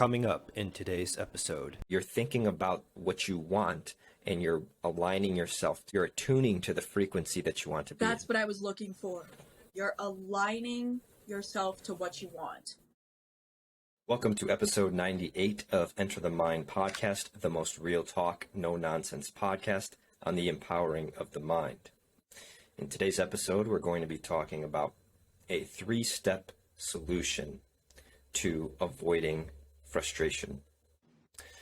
Coming up in today's episode, You're thinking about what you want and you're aligning yourself, you're attuning to the frequency that you want to be. That's what I was looking for. You're aligning yourself to what you want. Welcome to episode 98 of Enter the Mind podcast, the most real talk, no nonsense podcast on the empowering of the mind. In today's episode, we're going to be talking about a 3-step solution to avoiding frustration.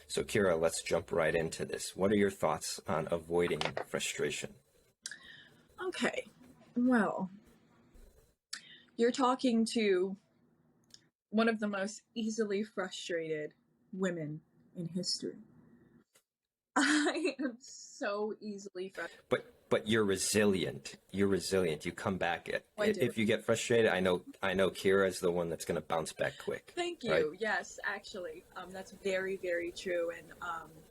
So Kyra, let's jump right into this. What are your thoughts on avoiding frustration? Okay, well, you're talking to one of the most easily frustrated women in history. I am so easily frustrated. But you're resilient. You're resilient. You come back. If you get frustrated, I know Kyra is the one that's going to bounce back quick. Thank you. Right? Yes, actually, that's very, very true. And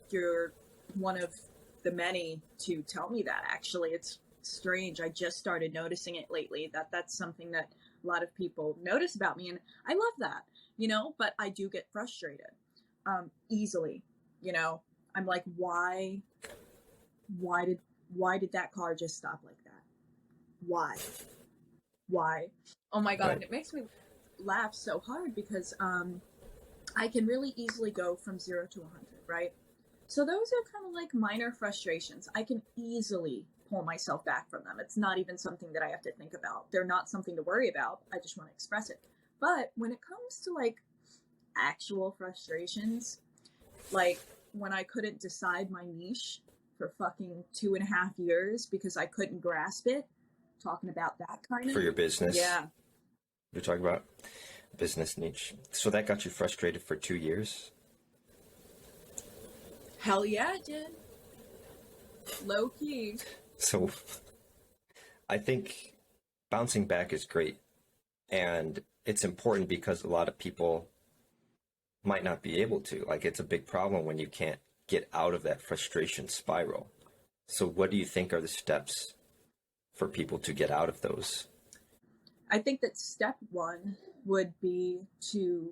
you're one of the many to tell me that. Actually, it's strange. I just started noticing it lately. That's something that a lot of people notice about me, and I love that. But I do get frustrated easily. I'm like, why did that car just stop like that? Why? Oh my God. Right. And it makes me laugh so hard because I can really easily go from 0 to 100, right? So those are kind of like minor frustrations. I can easily pull myself back from them. It's not even something that I have to think about. They're not something to worry about. I just want to express it. But when it comes to like actual frustrations, like when I couldn't decide my niche for fucking 2.5 years because I couldn't grasp it, talking about that kind of... For your business? Yeah. You're talking about business niche. So that got you frustrated for 2 years? Hell yeah, it did. Low key. So I think bouncing back is great. And it's important because a lot of people might not be able to. Like, it's a big problem when you can't get out of that frustration spiral. So what do you think are the steps for people to get out of those? I think that step 1 would be to,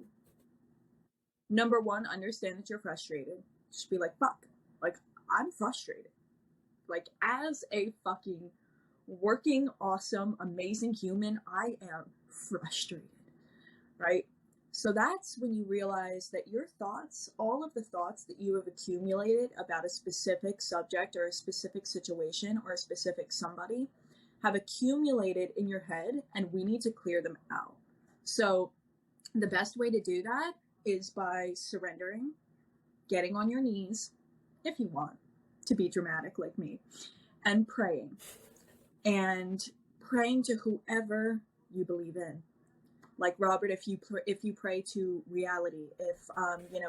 number 1, understand that you're frustrated. Just be like, fuck, like, I'm frustrated. Like, as a fucking working, awesome, amazing human, I am frustrated, right? So that's when you realize that your thoughts, all of the thoughts that you have accumulated about a specific subject or a specific situation or a specific somebody have accumulated in your head, and we need to clear them out. So the best way to do that is by surrendering, getting on your knees, if you want to be dramatic like me, and praying. And praying to whoever you believe in. Like Robert, if you pray to reality, if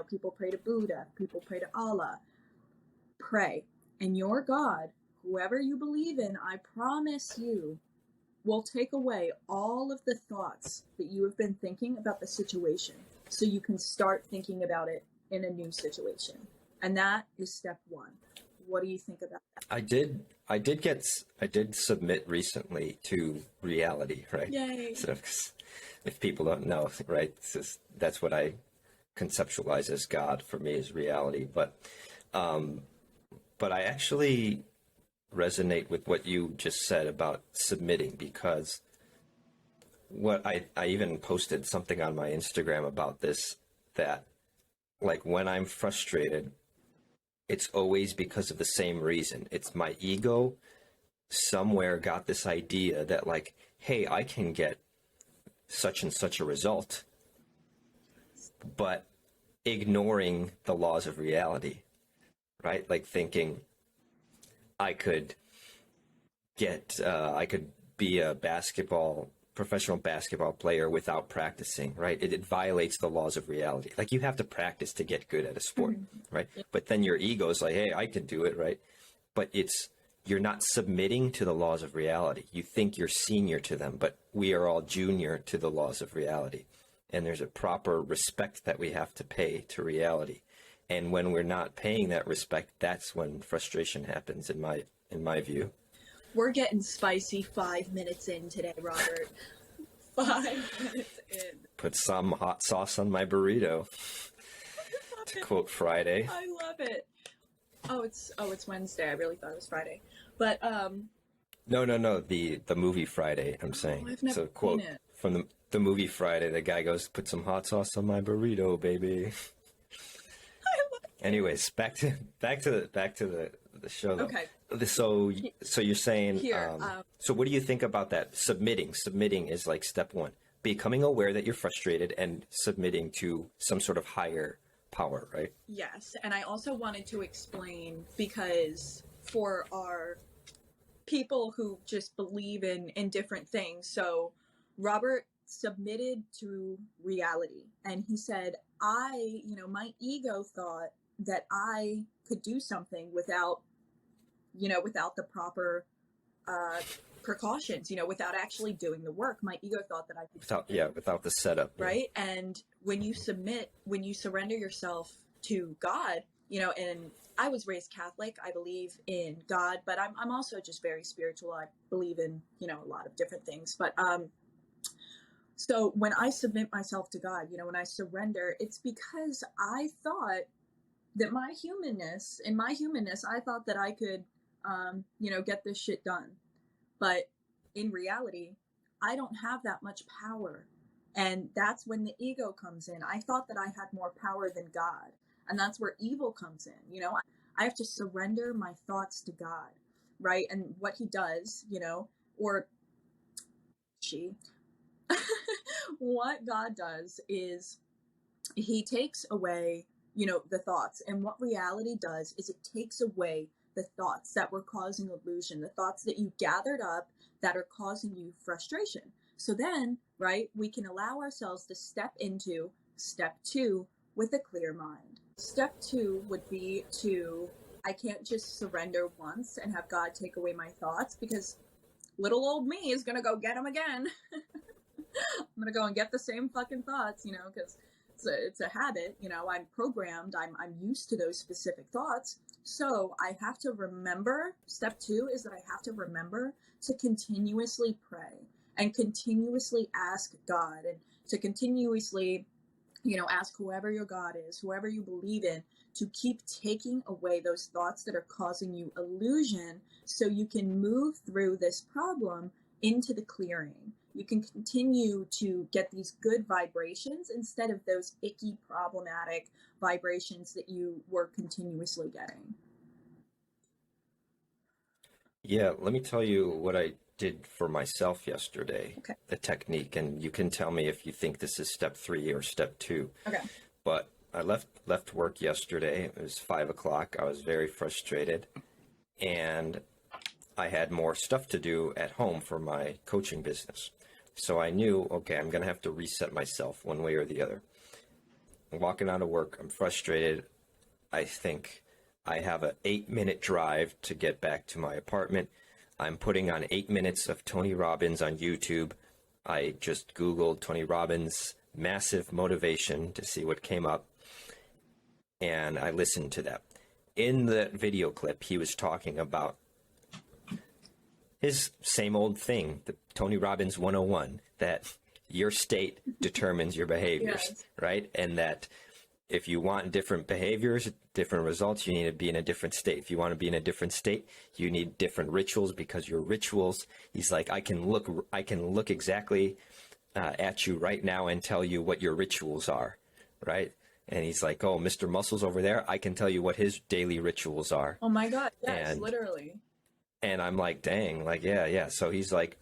people pray to Buddha, people pray to Allah, pray. And your God, whoever you believe in, I promise you, will take away all of the thoughts that you have been thinking about the situation, so you can start thinking about it in a new situation. And that is step 1. What do you think about that? I did submit recently to reality, right? Yay. So if people don't know, right, that's what I conceptualize as God for me, is reality. But I actually resonate with what you just said about submitting, because what I even posted something on my Instagram about this, that like when I'm frustrated, it's always because of the same reason. It's my ego somewhere got this idea that like, hey, I can get such and such a result, but ignoring the laws of reality, right? Like thinking I could be a professional basketball player without practicing, right? It violates the laws of reality. Like, you have to practice to get good at a sport, right? But then your ego is like, hey, I can do it, right? But you're not submitting to the laws of reality. You think you're senior to them, but we are all junior to the laws of reality. And there's a proper respect that we have to pay to reality. And when we're not paying that respect, that's when frustration happens, in my view. We're getting spicy 5 minutes in today, Robert. 5 minutes in. Put some hot sauce on my burrito. to quote Friday. I love it. Oh, it's Wednesday. I really thought it was Friday. But No, the movie Friday, I'm saying. I've never So quote seen it. from the movie Friday, the guy goes, "Put some hot sauce on my burrito, baby." Anyways, back to the show though. Okay. So you're saying Here, so what do you think about that? Submitting is like step one. Becoming aware that you're frustrated and submitting to some sort of higher power, right? yes, and I also wanted to explain, because for our people who just believe in different things. So Robert submitted to reality, and he said, my ego thought that I could do something without the proper precautions, without actually doing the work. My ego thought that I could without the setup, right? And when you surrender yourself to God, and I was raised Catholic, I believe in God, but I'm also just very spiritual. I believe in, a lot of different things. But so when I submit myself to God, when I surrender, it's because I thought that in my humanness, I thought that I could, get this shit done. But in reality, I don't have that much power. And that's when the ego comes in. I thought that I had more power than God. And that's where evil comes in. I have to surrender my thoughts to God, right? And what he does, or she, what God does is he takes away, the thoughts. And what reality does is it takes away the thoughts that were causing illusion, the thoughts that you gathered up that are causing you frustration. So then, right, we can allow ourselves to step into step 2 with a clear mind. Step 2 would be I can't just surrender once and have God take away my thoughts, because little old me is going to go get them again. I'm going to go and get the same fucking thoughts, because it's a habit, I'm programmed, I'm used to those specific thoughts. So I have to remember, step 2 is that I have to remember to continuously pray and continuously ask God, and to continuously, ask whoever your God is, whoever you believe in, to keep taking away those thoughts that are causing you illusion, so you can move through this problem into the clearing. You can continue to get these good vibrations instead of those icky, problematic vibrations that you were continuously getting. Yeah, let me tell you what I did for myself yesterday. Okay. The technique, and you can tell me if you think this is step 3 or step 2. Okay. But I left work yesterday. It was 5 o'clock. I was very frustrated, and I had more stuff to do at home for my coaching business. So I knew, okay, I'm going to have to reset myself one way or the other. I'm walking out of work. I'm frustrated. I think I have an 8-minute drive to get back to my apartment. I'm putting on 8 minutes of Tony Robbins on YouTube. I just Googled Tony Robbins massive motivation to see what came up, and I listened to that. In that video clip, he was talking about his same old thing, the Tony Robbins 101, that your state determines your behaviors, Yes. right? And that if you want different behaviors, different results, you need to be in a different state. If you want to be in a different state, you need different rituals, because your rituals, he's like, I can look exactly at you right now and tell you what your rituals are, right? And he's like, oh, Mr. Muscles over there, I can tell you what his daily rituals are. Oh my God, yes, And literally. And I'm like, dang, like, yeah. So he's like,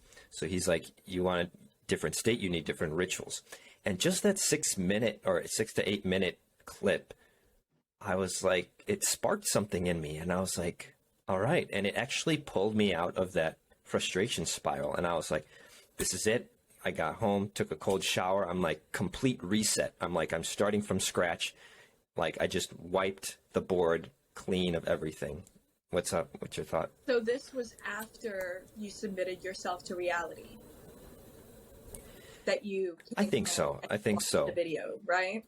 you want a different state, you need different rituals. And just that 6 to 8 minute clip, I was like, it sparked something in me. And I was like, all right. And it actually pulled me out of that frustration spiral. And I was like, this is it. I got home, took a cold shower. I'm like, complete reset. I'm like, I'm starting from scratch. Like, I just wiped the board clean of everything. What's up? What's your thought? So this was after you submitted yourself to reality. That you. I think so. The video, right?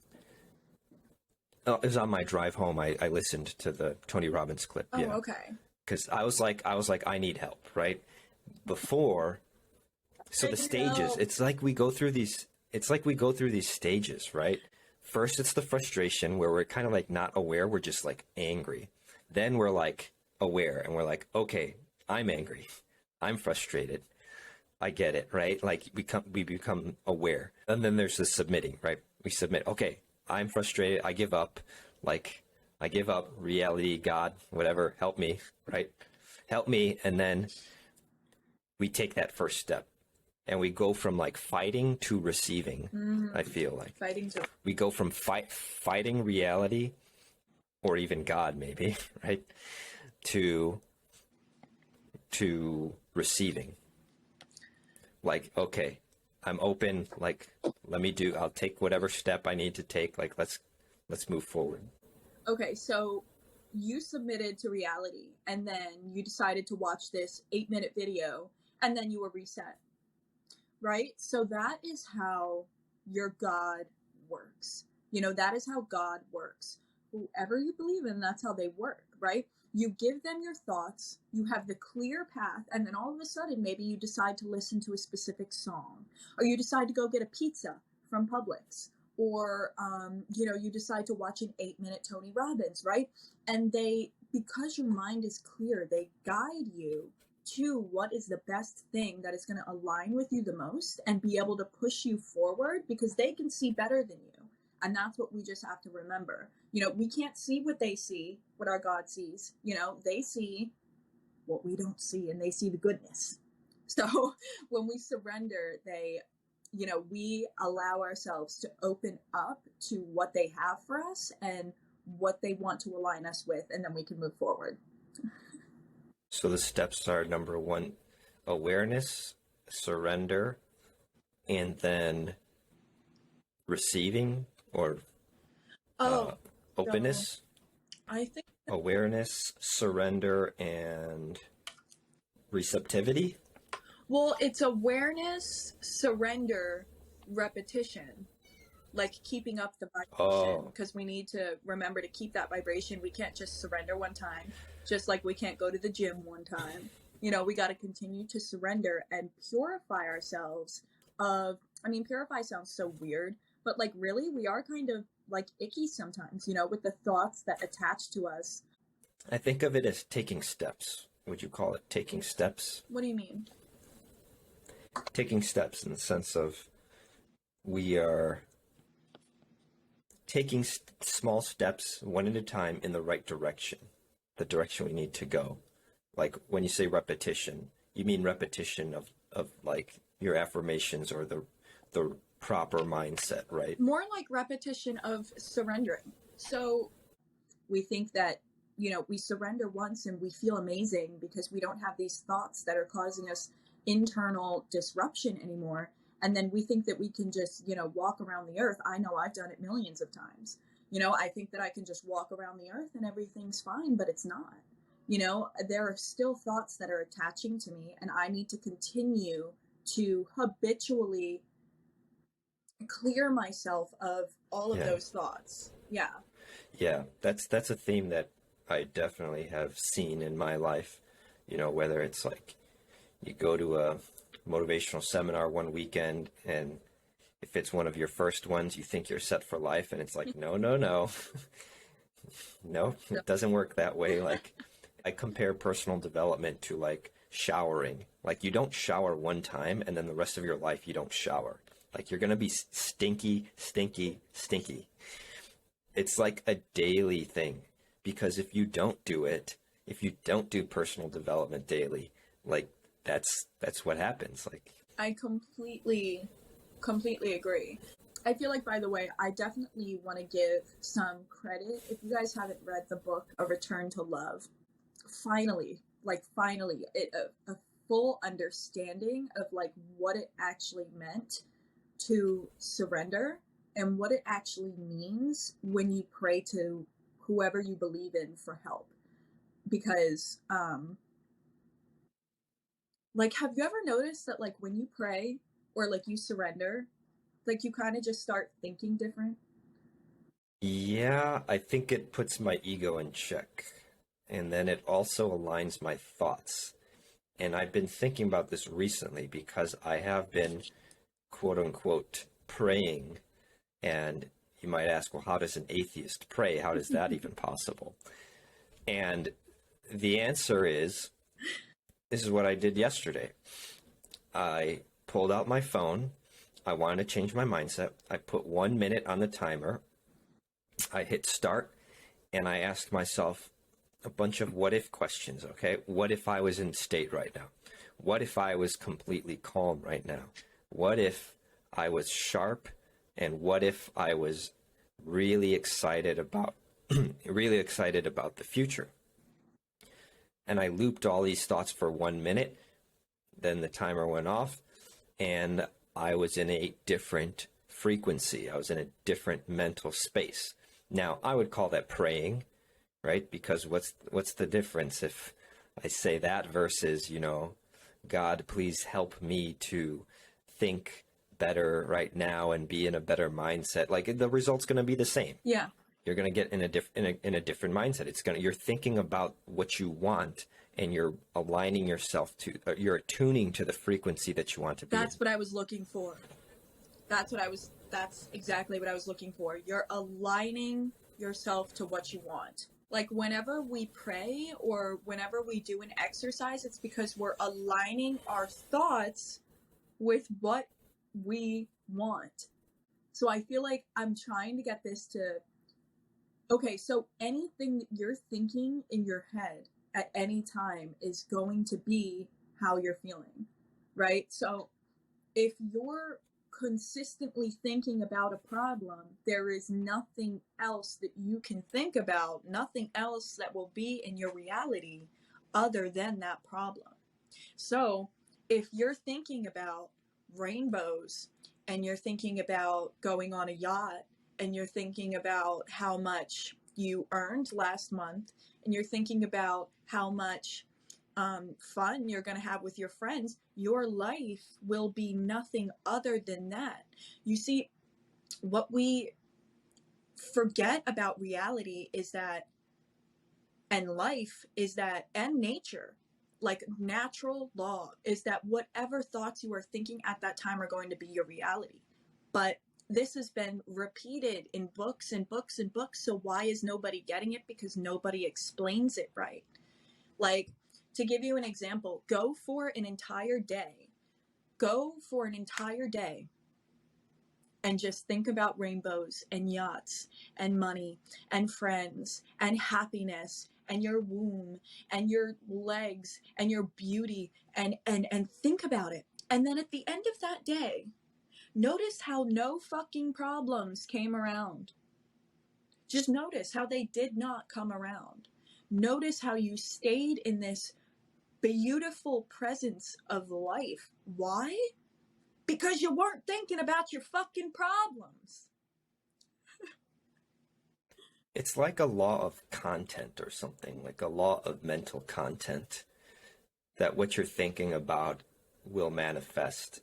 Oh, it was on my drive home. I listened to the Tony Robbins clip. Oh, yeah. okay. Because I was like, I need help, right? Before, so the stages. It's like we go through these stages, right? first it's the frustration where we're kind of like not aware, we're just like angry. Then we're like aware and we're like, okay, I'm angry, I'm frustrated, I get it, right? Like we become aware. And then there's the submitting, right? We submit, okay, I'm frustrated, I give up, like I give up, reality, God, whatever, help me, right? Help me. And then we take that first step and we go from like fighting to receiving. I feel like Fighting to we go from fighting reality or even God maybe, right? To receiving. Like, okay, I'm open, like I'll take whatever step I need to take, like let's move forward. Okay, so you submitted to reality and then you decided to watch this 8-minute video and then you were reset, right? So that is how your God works. You know, that is how God works. Whoever you believe in, that's how they work, right? You give them your thoughts, you have the clear path, and then all of a sudden maybe you decide to listen to a specific song, or you decide to go get a pizza from Publix, or you decide to watch an 8-minute Tony Robbins, right? And because your mind is clear, they guide you to what is the best thing that is going to align with you the most and be able to push you forward, because they can see better than you. And that's what we just have to remember. You know, we can't see what they see, what our God sees. You know, they see what we don't see, and they see the goodness. So when we surrender, we allow ourselves to open up to what they have for us and what they want to align us with, and then we can move forward. So the steps are, number 1, awareness, surrender, and then receiving or openness. I think awareness, surrender, and receptivity. Well, it's awareness, surrender, repetition, like keeping up the vibration, because we need to remember to keep that vibration. We can't just surrender one time, just like we can't go to the gym one time. You know, we got to continue to surrender and purify ourselves purify sounds so weird, but like really we are kind of like icky sometimes, you know, with the thoughts that attach to us. I think of it as taking steps. Would you call it taking steps? What do you mean? Taking steps in the sense of we are taking small steps one at a time in the right direction, the direction we need to go. Like when you say repetition, you mean repetition of like your affirmations or the proper mindset, right? More like repetition of surrendering. So we think that, you know, we surrender once and we feel amazing because we don't have these thoughts that are causing us internal disruption anymore. And then we think that we can just, you know, walk around the earth. I know I've done it millions of times. You know, I think that I can just walk around the earth and everything's fine, but it's not. You know, there are still thoughts that are attaching to me, and I need to continue to habitually clear myself of all of those thoughts. Yeah. Yeah, that's a theme that I definitely have seen in my life. You know, whether it's like you go to a motivational seminar one weekend, and if it's one of your first ones, you think you're set for life, and it's like, no. No, it doesn't work that way. Like, I compare personal development to like showering. Like, you don't shower one time and then the rest of your life you don't shower. Like, you're going to be stinky. It's like a daily thing, because if you don't do it, if you don't do personal development daily, like that's what happens. Like, I completely agree. I feel like, by the way, I definitely want to give some credit. If you guys haven't read the book, A Return to Love, finally, a full understanding of like what it actually meant to surrender and what it actually means when you pray to whoever you believe in for help. Because, like, have you ever noticed that, like, when you pray or like you surrender, like you kind of just start thinking different? yeah, I think it puts my ego in check. And then it also aligns my thoughts. And I've been thinking about this recently because I have been, quote unquote, praying and, you might ask, well, how does an atheist pray? How is that even possible? And the answer is, this is what I did yesterday. I pulled out my phone. I wanted to change my mindset. I put 1 minute on the timer. I hit start, and I asked myself a bunch of what if questions, okay? What if I was in state right now? What if I was completely calm right now? What if I was sharp? And what if I was really excited about the future? And I looped all these thoughts for 1 minute. Then the timer went off, and I was in a different frequency. I was in a different mental space. Now, I would call that praying, right? Because what's the difference if I say that versus, God, please help me to think better right now and be in a better mindset. Like, the result's going to be the same. Yeah. You're going to get in a different mindset. You're thinking about what you want, and you're aligning yourself to, you're attuning to the frequency that you want to be. That's what I was looking for. That's exactly what I was looking for. You're aligning yourself to what you want. Like, whenever we pray or whenever we do an exercise, it's because we're aligning our thoughts with what we want. So I feel like I'm trying to get this to, okay, so anything that you're thinking in your head at any time is going to be how you're feeling, right? So if you're consistently thinking about a problem, there is nothing else that you can think about, nothing else that will be in your reality other than that problem. So if you're thinking about rainbows, and you're thinking about going on a yacht, and you're thinking about how much you earned last month, and you're thinking about how much fun you're going to have with your friends, your life will be nothing other than that. You see, what we forget about reality is that, and life is that, and nature, like natural law, is that whatever thoughts you are thinking at that time are going to be your reality. But this has been repeated in books and books and books. So why is nobody getting it? Because nobody explains it right. Like, to give you an example, go for an entire day and just think about rainbows and yachts and money and friends and happiness and your womb and your legs and your beauty and think about it. And then at the end of that day, notice how no fucking problems came around. Just notice how they did not come around. Notice how you stayed in this beautiful presence of life. Why? Because you weren't thinking about your fucking problems. It's like a law of content or something, like a law of mental content, that what you're thinking about will manifest.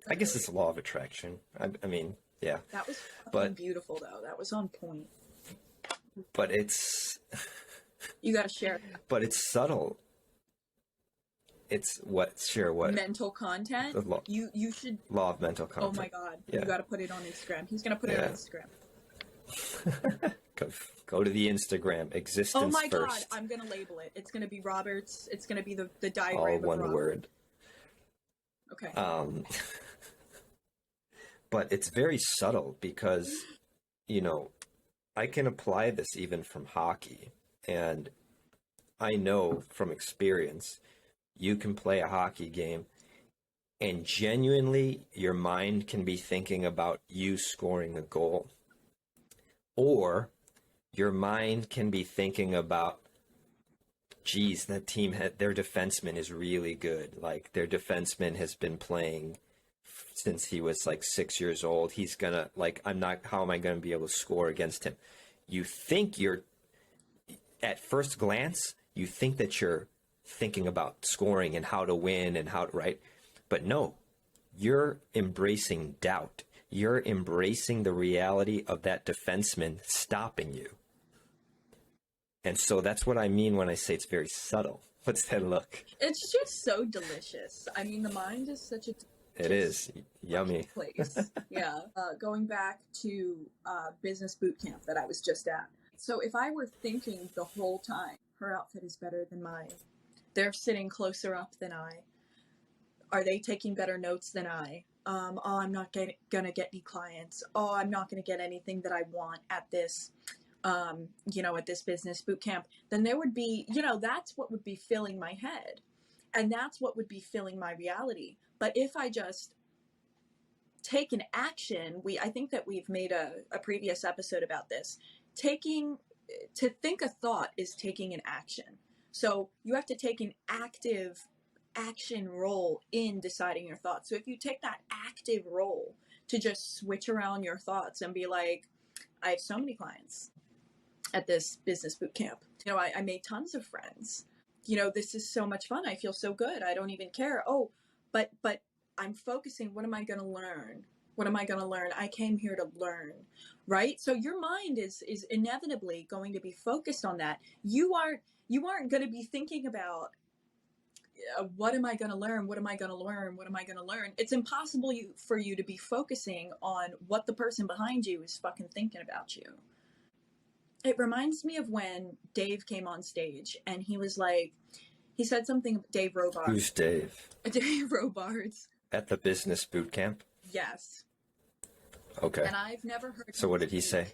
I guess it's a law of attraction. I mean, yeah. That was fucking beautiful, though. That was on point. But it's... You gotta share. But it's subtle. It's what? Share what? Mental content. You should. Law of mental content. Oh my god! Yeah. You got to put it on Instagram. He's gonna put it on Instagram. Go to the Instagram. Existence. Oh my first. god! I'm gonna label it. It's gonna be Robert's. It's gonna be the diagram. All of one Robert. word. Okay. But it's very subtle because, I can apply this even from hockey, and I know from experience. You can play a hockey game and genuinely your mind can be thinking about you scoring a goal. Or your mind can be thinking about, geez, that team, their defenseman is really good. Like, their defenseman has been playing since he was like 6 years old. He's gonna, how am I going to be able to score against him? You think at first glance, you think that you're thinking about scoring and how to win and how to, right? But no, you're embracing doubt. You're embracing the reality of that defenseman stopping you. And so that's what I mean when I say it's very subtle. What's that look? It's just so delicious. I mean, the mind is such a... It is yummy. Place. Yeah. Going back to business boot camp that I was just at. So if I were thinking the whole time, her outfit is better than mine, they're sitting closer up than I, are they taking better notes than I? Oh, I'm not gonna get any clients. Oh, I'm not gonna get anything that I want at this, at this business boot camp. Then there would be, that's what would be filling my head. And that's what would be filling my reality. But if I just take an action, I think that we've made a previous episode about this. To think a thought is taking an action. So you have to take an active action role in deciding your thoughts. So if you take that active role to just switch around your thoughts and be like, I have so many clients at this business boot camp. I made tons of friends. This is so much fun. I feel so good. I don't even care. Oh, but I'm focusing. What am I going to learn? What am I going to learn? I came here to learn, right? So your mind is inevitably going to be focused on that. You aren't going to be thinking about what am I going to learn? What am I going to learn? What am I going to learn? It's impossible for you to be focusing on what the person behind you is fucking thinking about you. It reminds me of when Dave came on stage and he was like, he said something, Dave Robards. Who's Dave? Dave Robards. At the business boot camp? Yes. Okay. And I've never heard. So what did he say?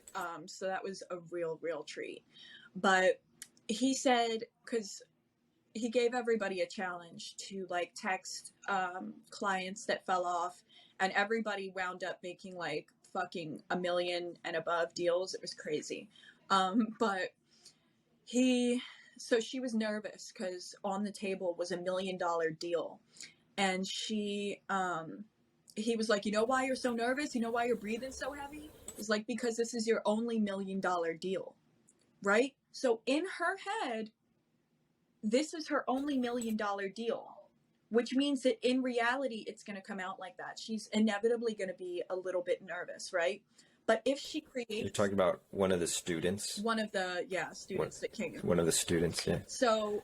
So that was a real treat. But he said, because he gave everybody a challenge to like text clients that fell off, and everybody wound up making like fucking $1 million and above deals. It was crazy. But so she was nervous because on the table was $1 million deal. And he was like, you know why you're so nervous? You know why you're breathing so heavy? It's like, because this is your only $1 million deal, right? So in her head, this is her only $1 million deal, which means that in reality, it's going to come out like that. She's inevitably going to be a little bit nervous, right? But if she creates... You're talking about one of the students? One of the, students that came. One of the students, yeah. So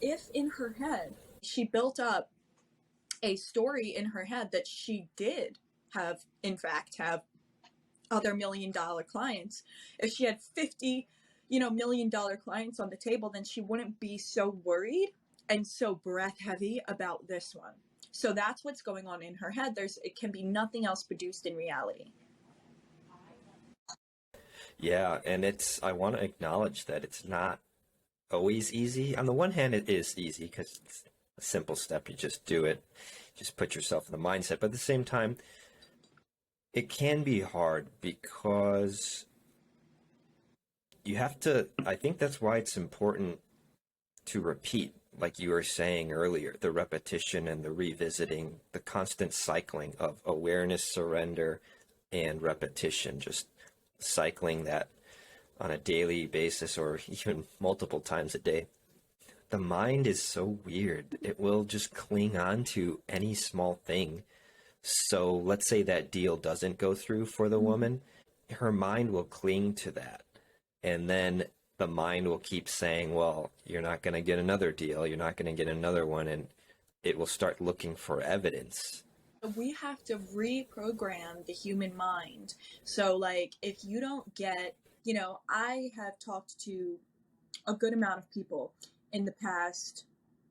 if in her head, she built up a story in her head that she did have, in fact, have other $1 million clients, if she had 50, $1 million clients on the table, then she wouldn't be so worried and so breath heavy about this one. So that's what's going on in her head. It can be nothing else produced in reality. Yeah, and I want to acknowledge that it's not always easy. On the one hand, it is easy because it's a simple step. You just do it. Just put yourself in the mindset. But at the same time, it can be hard because you have to, I think that's why it's important to repeat, like you were saying earlier, the repetition and the revisiting, the constant cycling of awareness, surrender, and repetition, just cycling that on a daily basis or even multiple times a day. The mind is so weird. It will just cling on to any small thing. So let's say that deal doesn't go through for the woman. Her mind will cling to that. And then the mind will keep saying, well, you're not going to get another deal. You're not going to get another one. And it will start looking for evidence. We have to reprogram the human mind. So like, if you don't get, I have talked to a good amount of people in the past,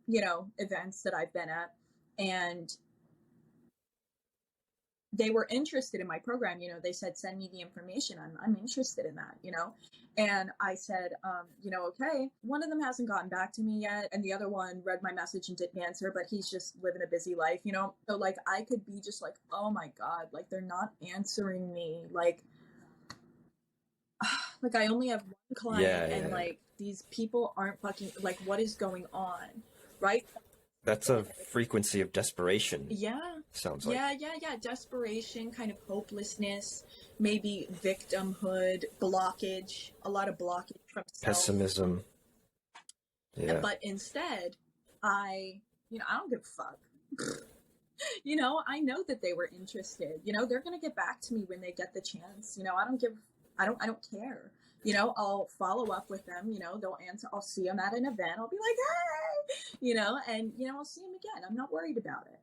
events that I've been at, and they were interested in my program. They said, send me the information. I'm interested in that, and I said, okay. One of them hasn't gotten back to me yet. And the other one read my message and didn't answer, but he's just living a busy life, So like, I could be just like, oh my God, like they're not answering me. Like I only have one client and like these people aren't fucking, like, what is going on? Right. That's a frequency of desperation. Yeah. Sounds like. Yeah. Desperation, kind of hopelessness, maybe victimhood, blockage, a lot of blockage from self. Pessimism. Yeah. But instead, I don't give a fuck. I know that they were interested. They're going to get back to me when they get the chance. I don't care. I'll follow up with them, they'll answer, I'll see them at an event, I'll be like, hey, and, I'll see them again. I'm not worried about it.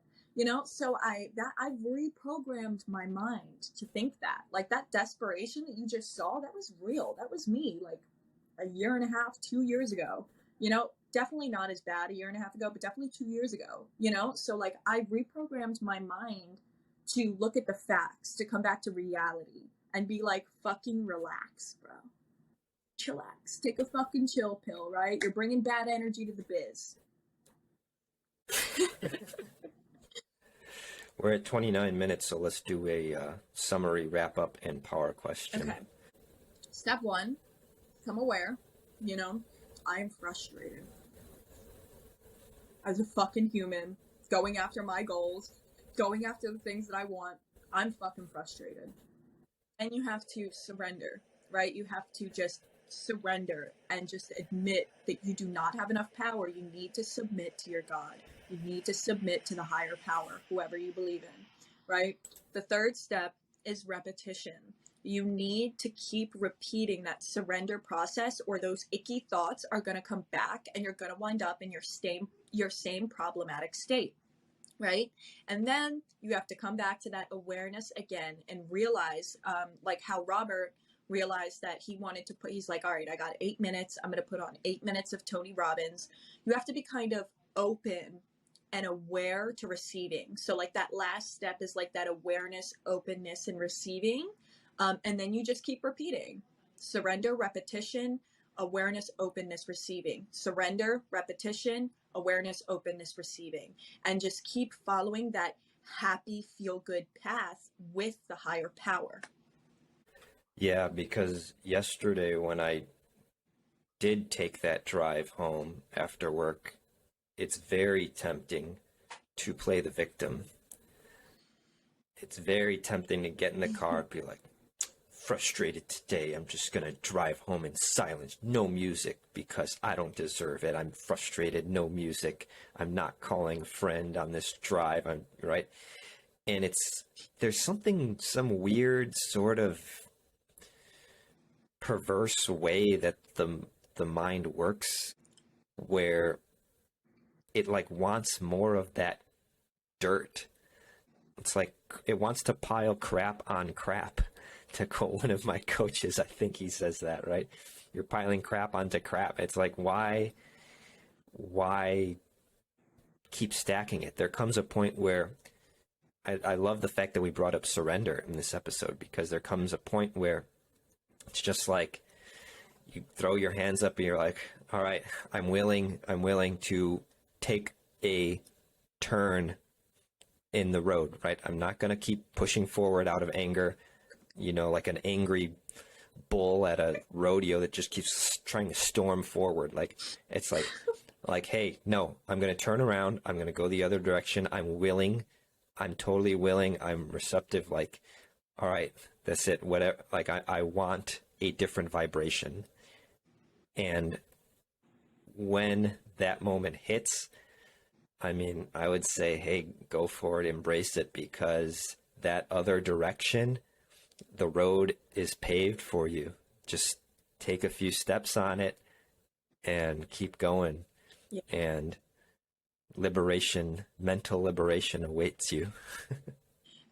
So I've reprogrammed my mind to think that, like, that desperation that you just saw, that was real. That was me, like, a year and a half, 2 years ago. Definitely not as bad a year and a half ago, but definitely 2 years ago. So, like, I reprogrammed my mind to look at the facts, to come back to reality and be like, fucking relax, bro. Chillax. Take a fucking chill pill, right? You're bringing bad energy to the biz. We're at 29 minutes, so let's do a summary, wrap up, and power question. Okay. Step 1, become aware. I'm frustrated. As a fucking human, going after my goals, going after the things that I want, I'm fucking frustrated. And you have to surrender, right? You have to just surrender and just admit that you do not have enough power. You need to submit to your God. You need to submit to the higher power, whoever you believe in, right? The third step is repetition. You need to keep repeating that surrender process, or those icky thoughts are going to come back and you're going to wind up in your same problematic state, right? And then you have to come back to that awareness again and realize, like how Robert realized that he's like, all right, I got 8 minutes. I'm going to put on 8 minutes of Tony Robbins. You have to be kind of open and aware to receiving. So like that last step is like that awareness, openness, and receiving. And then you just keep repeating: surrender, repetition, awareness, openness, receiving. Surrender, repetition, awareness, openness, receiving. And just keep following that happy, feel-good path with the higher power. Yeah, because yesterday when I did take that drive home after work, it's very tempting to play the victim. It's very tempting to get in the car and be like, frustrated today, I'm just going to drive home in silence, no music, because I don't deserve it. I'm frustrated, no music. I'm not calling a friend on this drive. Right? And there's some weird sort of perverse way that the mind works, where it like wants more of that dirt. It's like it wants to pile crap on crap. To quote one of my coaches, I think he says that, right? You're piling crap onto crap. It's like, why keep stacking it? There comes a point where I love the fact that we brought up surrender in this episode, because there comes a point where it's just like you throw your hands up and you're like, all right, I'm willing to take a turn in the road, right? I'm not going to keep pushing forward out of anger, like an angry bull at a rodeo that just keeps trying to storm forward. Like, it's like, hey, no, I'm going to turn around. I'm going to go the other direction. I'm willing. I'm totally willing. I'm receptive. Like, all right, that's it. Whatever. Like, I want a different vibration. And when that moment hits, I mean, I would say, hey, go for it, embrace it, because that other direction, the road is paved for you. Just take a few steps on it and keep going. Yeah. And mental liberation awaits you.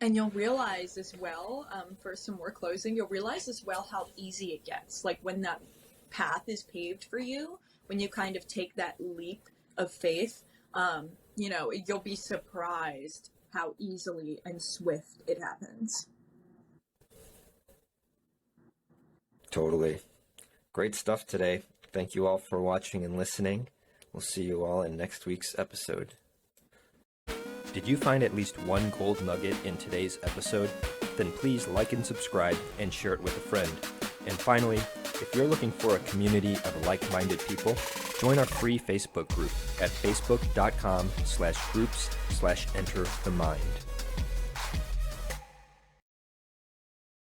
And you'll realize as well, for some more closing, you'll realize as well how easy it gets. Like when that path is paved for you, when you kind of take that leap of faith, you'll be surprised how easily and swift it happens. Totally. Great stuff today. Thank you all for watching and listening. We'll see you all in next week's episode. Did you find at least one gold nugget in today's episode? Then please like and subscribe and share it with a friend. And finally, if you're looking for a community of like-minded people, join our free Facebook group at facebook.com/groups/enterthemind.